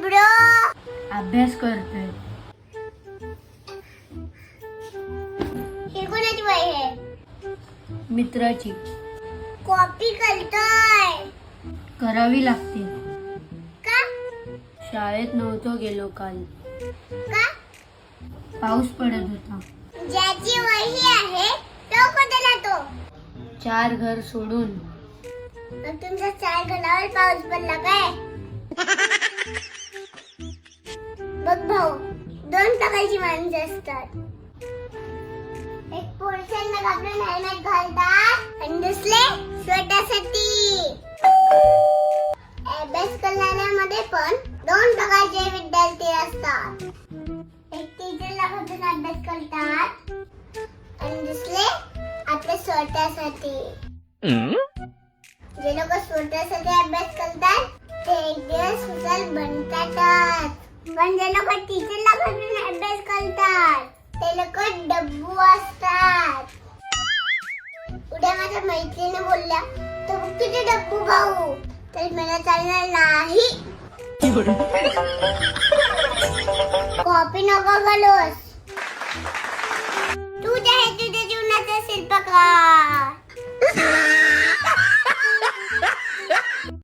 Bro अभ्यास करतोय. हे कोणाची वही आहे? मित्राची. कॉपी करतोय करावी लागते. का? शाळेत नव्हतो गेलो काल. का? पाऊस पडत होता. ज्याची वही आहे तो कुठे जातो? 4 घर सोडून. मग तुमच्या 4 घरावर पाऊस पडला काय? बघ भाऊ, 2 प्रकारची माणसं असतात. एक पोलिसांना घाबरून हेल्मेट घालतात आणि दुसरे स्वतःसाठी. अभ्यास करणाऱ्यामध्ये पण 2 प्रकारचे विद्यार्थी असतात. एक टीचरला घाबरून अभ्यास करतात आणि दुसरे आपल्या स्वतःसाठी. जे लोक स्वतःसाठी अभ्यास करतात ते एक दिवस हुशार बनतातच. पण जे लोक टीचरला घाबरून अभ्यास करतात ते लोक डब्बू असतात. उद्या माझ्या मैत्रिणी बोलल्या तर बघ तुझे डब्बू भाऊ, तर मला चालणार नाही. कॉपी नको घालूस.